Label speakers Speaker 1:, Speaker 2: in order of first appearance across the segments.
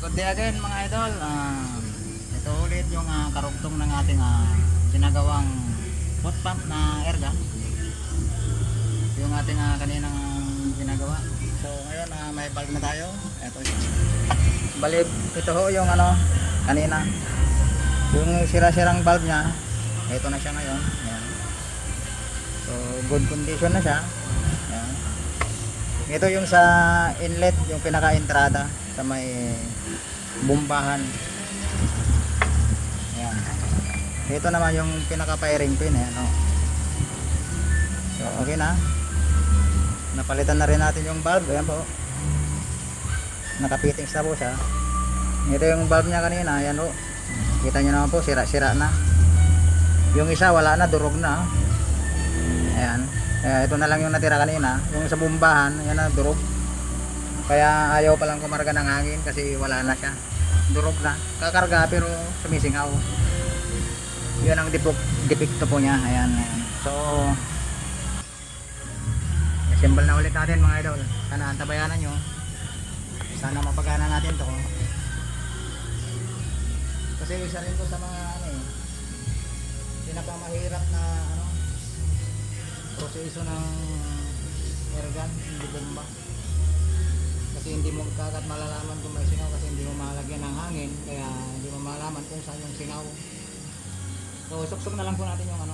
Speaker 1: Good day again mga idol. Ito ulit yung karugtong ng ating ginagawang foot pump na airgun. Yung ating kaninang ginagawa. So ngayon may valve na tayo. Ito isa. Bali ito ho yung kanina. Yung sira-sirang valve niya. Ito na siya ngayon. Ayan. So good condition na siya. Ayan. Ito yung sa inlet, yung pinaka-entrada sa may bombahan. Ayan. Ito naman yung pinaka-firing pin. Ayan, oh. So okay na. Napalitan na rin natin yung valve. Ayan po. Nakapittings na po siya. Ito yung valve niya kanina. Ayan po. Kita nyo naman po, sira-sira na. Yung isa wala na, durog na. Ayan. Ito na lang yung natira kanina. Yung sa bombahan, ayan na, durog. Kaya ayaw palang kumarga ng hangin kasi wala na siya. Durog na. Kakarga pero sumisingaw. Yun ang depekto po niya. Ayan, ayan. So, assemble na ulit natin mga idol. Sana antabayanan nyo. Sana mapagana natin to. Kasi isa rin to sa mga pinakamahirap na proseso ng airgun, hindi bomba. Kasi hindi mo kagat malalaman kung may singaw kasi hindi mo malagyan ng hangin, kaya hindi mo malalaman kung saan yung singaw. So suksok na lang po natin yung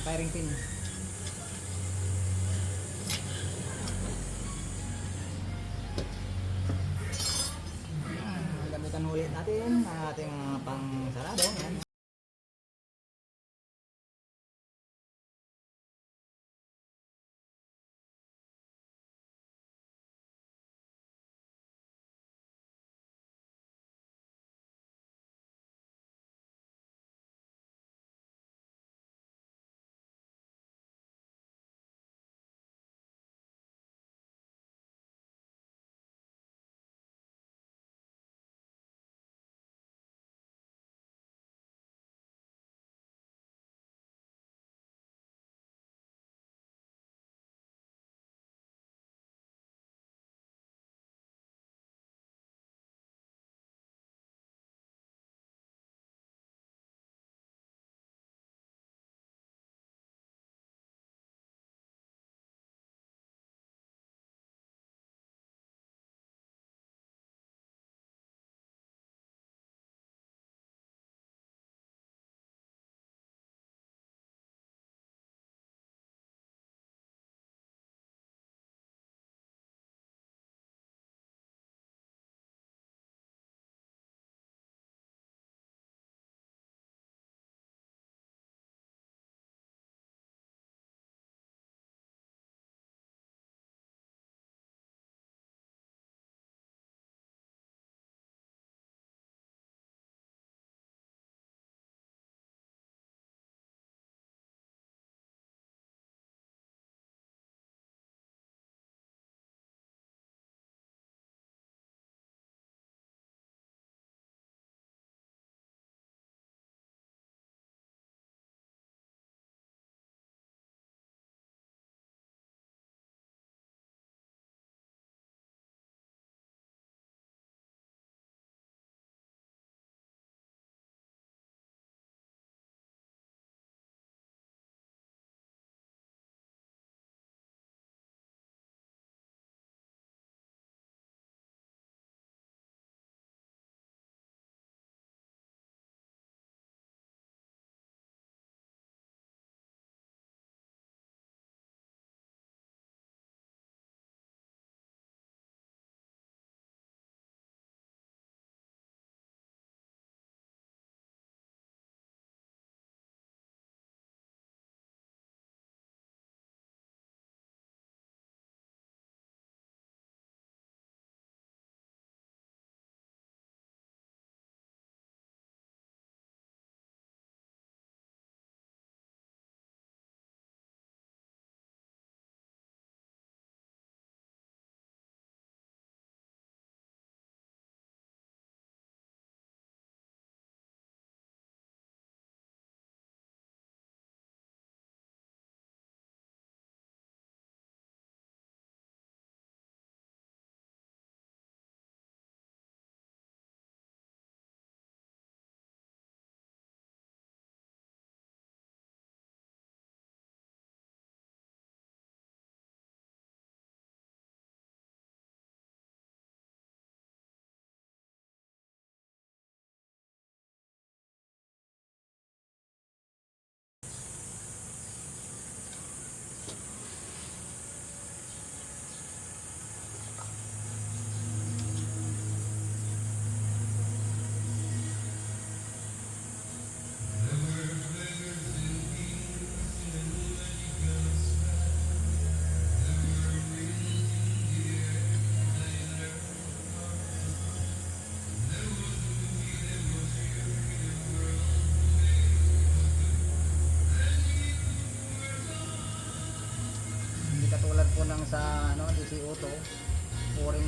Speaker 1: firing pin. Gamitan ulit natin ang ating pang sarado. Yan.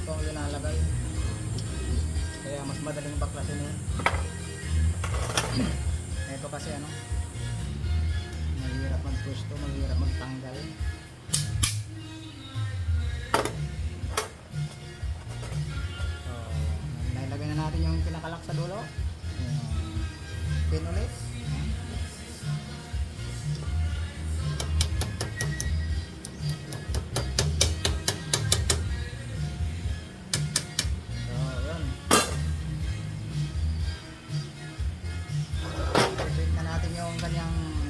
Speaker 1: pwesto ang linalagay. Kaya mas madaling baklasin yun. Ito kasi ano, mahirap magpwesto, mahirap magtanggal. So, nilagay na natin yung pinakalak sa dulo. Pin ulit.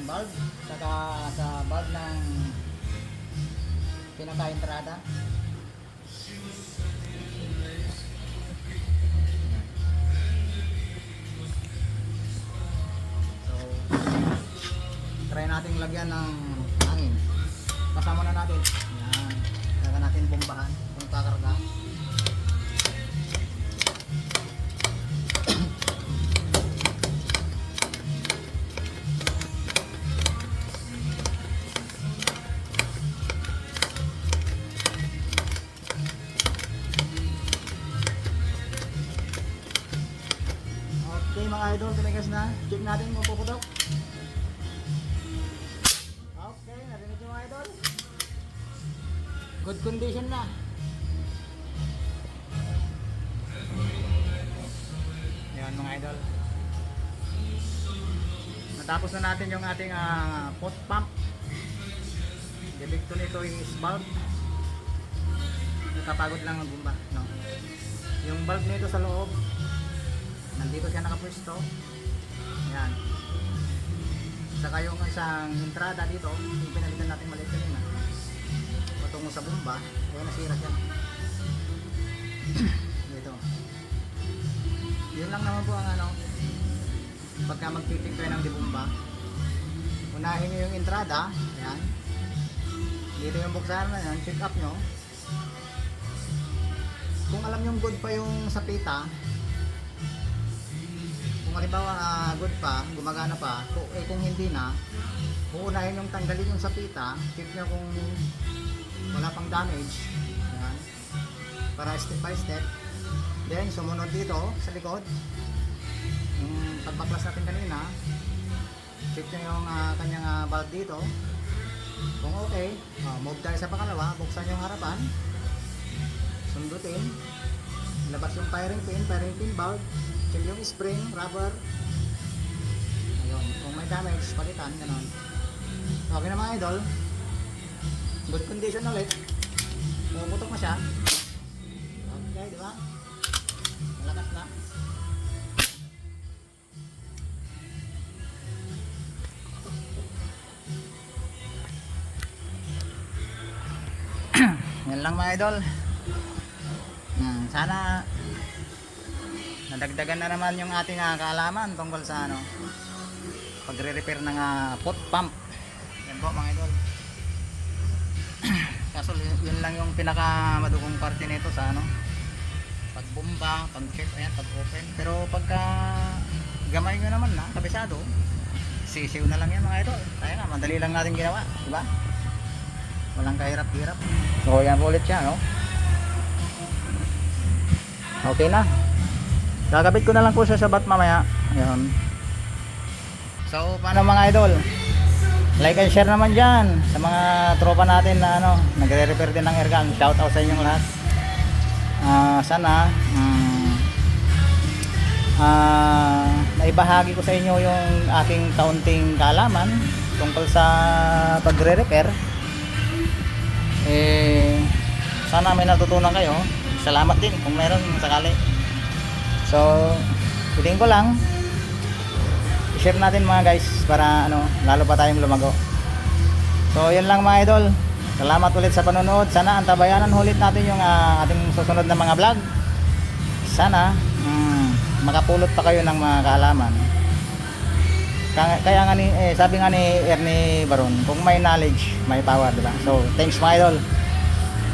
Speaker 1: Bulb saka sa bulb ng pinaka-entrada. So try natin lagyan ng hangin. Kasama na natin. Yan. Kaya natin bombahan kung kakarga. Okay mga idol, tinigas na. Check natin kung puputok. Okay, narinig yung mga idol. Good condition na. Yan mga idol. Natapos na natin yung ating pot pump. Debekto nito is bulb. Nakapagod lang ang bumba. No? Yung bulb nito sa loob, nandito siya nakapwesto. Yan. Saka yung isang entrada dito, yung pinalitan natin maliit kanina, patungo sa bomba, kaya nasira siya. Dito. Yun lang naman po ang ano, pagka magtitik kayo ng dibomba, unahin nyo yung entrada. Yan. Dito yung buksan na yan, check up nyo. Kung alam yung good pa yung sapita, kung halimbawa good pa, gumagana pa, kung hindi na, uunahin yung tanggalin yung sapita, check nyo kung wala pang damage. Ayan. Para step by step. Then sumunod dito sa likod, yung pagbaklas natin kanina, check nyo yung kanyang valve dito. Kung okay, move tayo sa pangalawa, buksan yung harapan, sundutin, labas yung firing pin valve, check yung spring, rubber. Ayun, kung may damage, palitan, gano'n. Okay na mga idol. Good condition ulit. Pumuputok na siya. Okay, di ba? Malakas na. Yan lang mga idol. Sana nadagdagan na naman yung ating kaalaman tungkol sa ano, pagre-repair ng pot pump. Yan po mga idol. Kaso yun lang yung pinaka madugong parte nito sa ano, pagbomba, pag-check, ayan, pag-open. Pero pagka gamay nyo naman na, kabisado, sisiw na lang yan mga idol. Tayo na, madali lang natin ginawa, diba? Walang kahirap-hirap. So yan po ulit siya, no? Okay na. Kakabit ko na lang po siya sa bat mamaya. Ayan. So paano mga idol? Like and share naman dyan sa mga tropa natin na ano, nagre-repair din ng airgun. Shout out sa inyong lahat. Sana naibahagi ko sa inyo yung aking kaunting kaalaman tungkol sa pagre-repair. Sana may natutunan kayo. Salamat din kung meron sakali. So piling ko lang i-share natin mga guys para ano, lalo pa tayong lumago. So yan lang mga idol. Salamat ulit sa panonood. Sana antabayanan ulit natin yung ating susunod na mga vlog. Sana makapulot pa kayo ng mga kaalaman. Kaya nga sabi nga ni Ernie Baron, kung may knowledge, may power, diba? So thanks mga idol.